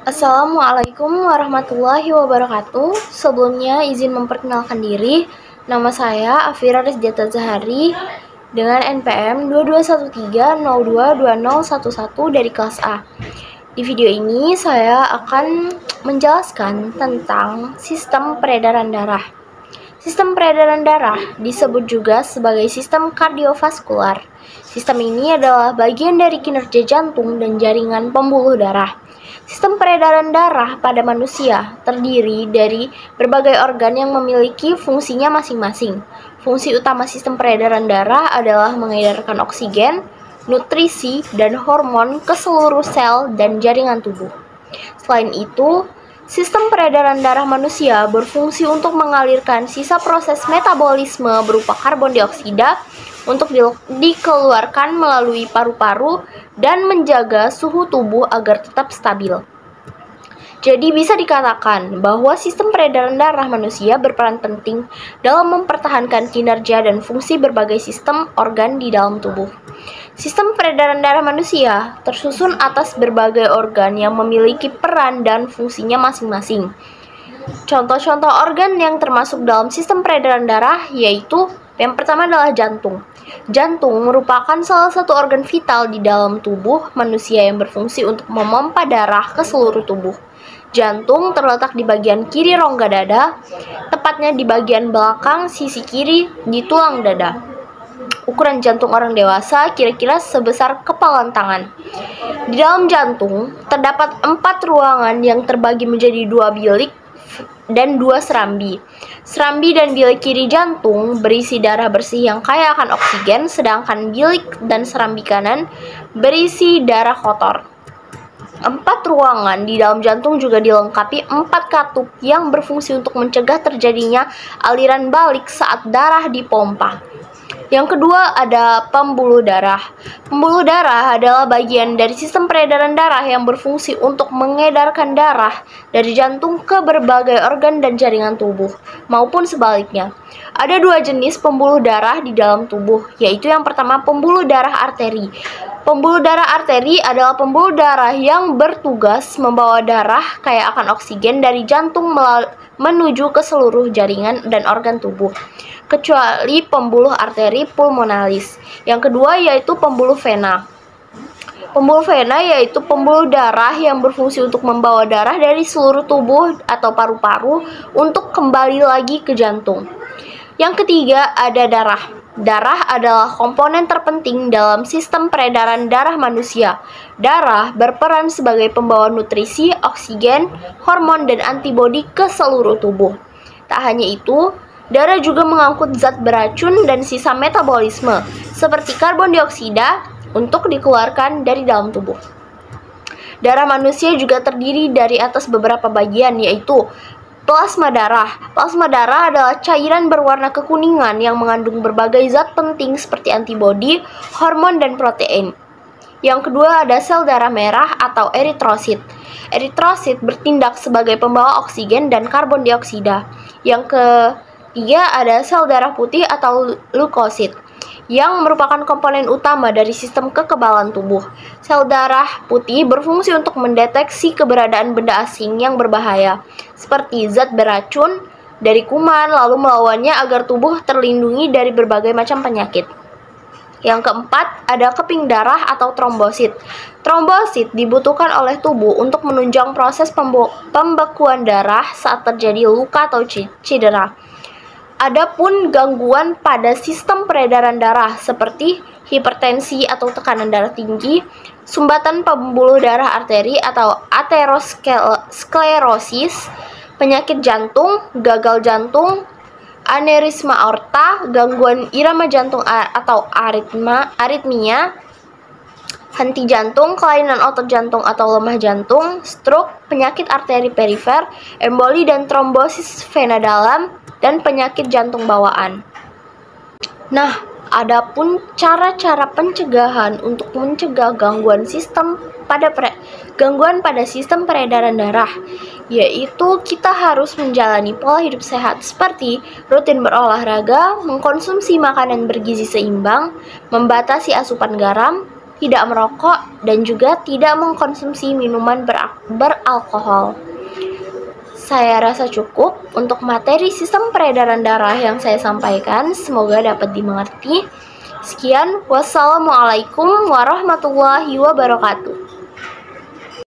Assalamualaikum warahmatullahi wabarakatuh. Sebelumnya izin memperkenalkan diri. Nama saya Afira Rizjata Zahari dengan NPM 2213022011 dari kelas A. Di video ini saya akan menjelaskan tentang sistem peredaran darah. Sistem peredaran darah disebut juga sebagai sistem kardiovaskular. Sistem ini adalah bagian dari kinerja jantung dan jaringan pembuluh darah. Sistem peredaran darah pada manusia terdiri dari berbagai organ yang memiliki fungsinya masing-masing. Fungsi utama sistem peredaran darah adalah mengedarkan oksigen, nutrisi, dan hormon ke seluruh sel dan jaringan tubuh. Selain itu, sistem peredaran darah manusia berfungsi untuk mengalirkan sisa proses metabolisme berupa karbon dioksida untuk dikeluarkan melalui paru-paru dan menjaga suhu tubuh agar tetap stabil. Jadi bisa dikatakan bahwa sistem peredaran darah manusia berperan penting dalam mempertahankan kinerja dan fungsi berbagai sistem organ di dalam tubuh. Sistem peredaran darah manusia tersusun atas berbagai organ yang memiliki peran dan fungsinya masing-masing. Contoh-contoh organ yang termasuk dalam sistem peredaran darah yaitu yang pertama adalah jantung. Jantung merupakan salah satu organ vital di dalam tubuh manusia yang berfungsi untuk memompa darah ke seluruh tubuh. Jantung terletak di bagian kiri rongga dada, tepatnya di bagian belakang sisi kiri di tulang dada. Ukuran jantung orang dewasa kira-kira sebesar kepalan tangan. Di dalam jantung terdapat 4 ruangan yang terbagi menjadi 2 bilik dan 2 serambi. Serambi dan bilik kiri jantung berisi darah bersih yang kaya akan oksigen, sedangkan bilik dan serambi kanan berisi darah kotor. 4 ruangan di dalam jantung juga dilengkapi 4 katup yang berfungsi untuk mencegah terjadinya aliran balik saat darah dipompa. Yang kedua ada pembuluh darah. Pembuluh darah adalah bagian dari sistem peredaran darah yang berfungsi untuk mengedarkan darah dari jantung ke berbagai organ dan jaringan tubuh, maupun sebaliknya. Ada 2 jenis pembuluh darah di dalam tubuh, yaitu yang pertama pembuluh darah arteri. Pembuluh darah arteri adalah pembuluh darah yang bertugas membawa darah kaya akan oksigen dari jantung menuju ke seluruh jaringan dan organ tubuh, kecuali pembuluh arteri pulmonalis. Yang kedua yaitu pembuluh vena. Pembuluh vena yaitu pembuluh darah yang berfungsi untuk membawa darah dari seluruh tubuh atau paru-paru untuk kembali lagi ke jantung. Yang ketiga ada darah. Darah adalah komponen terpenting dalam sistem peredaran darah manusia. Darah berperan sebagai pembawa nutrisi, oksigen, hormon, dan antibodi ke seluruh tubuh. Tak hanya itu, darah juga mengangkut zat beracun dan sisa metabolisme, seperti karbon dioksida, untuk dikeluarkan dari dalam tubuh. Darah manusia juga terdiri dari atas beberapa bagian, yaitu plasma darah. Plasma darah adalah cairan berwarna kekuningan yang mengandung berbagai zat penting seperti antibodi, hormon, dan protein. Yang kedua ada sel darah merah atau eritrosit. Eritrosit bertindak sebagai pembawa oksigen dan karbon dioksida. Yang ketiga ada sel darah putih atau leukosit, yang merupakan komponen utama dari sistem kekebalan tubuh. Sel darah putih berfungsi untuk mendeteksi keberadaan benda asing yang berbahaya, seperti zat beracun dari kuman, lalu melawannya agar tubuh terlindungi dari berbagai macam penyakit. Yang keempat, ada keping darah atau trombosit. Trombosit dibutuhkan oleh tubuh untuk menunjang proses pembekuan darah saat terjadi luka atau cedera. Adapun gangguan pada sistem peredaran darah seperti hipertensi atau tekanan darah tinggi, sumbatan pembuluh darah arteri atau aterosklerosis, penyakit jantung, gagal jantung, aneurisma aorta, gangguan irama jantung atau aritmia, henti jantung, kelainan otot jantung atau lemah jantung, stroke, penyakit arteri perifer, emboli dan trombosis vena dalam, dan penyakit jantung bawaan. Nah, adapun cara-cara pencegahan untuk mencegah gangguan pada sistem peredaran darah, yaitu kita harus menjalani pola hidup sehat seperti rutin berolahraga, mengkonsumsi makanan bergizi seimbang, membatasi asupan garam, tidak merokok, dan juga tidak mengkonsumsi minuman beralkohol. Saya rasa cukup untuk materi sistem peredaran darah yang saya sampaikan. Semoga dapat dimengerti. Sekian, wassalamualaikum warahmatullahi wabarakatuh.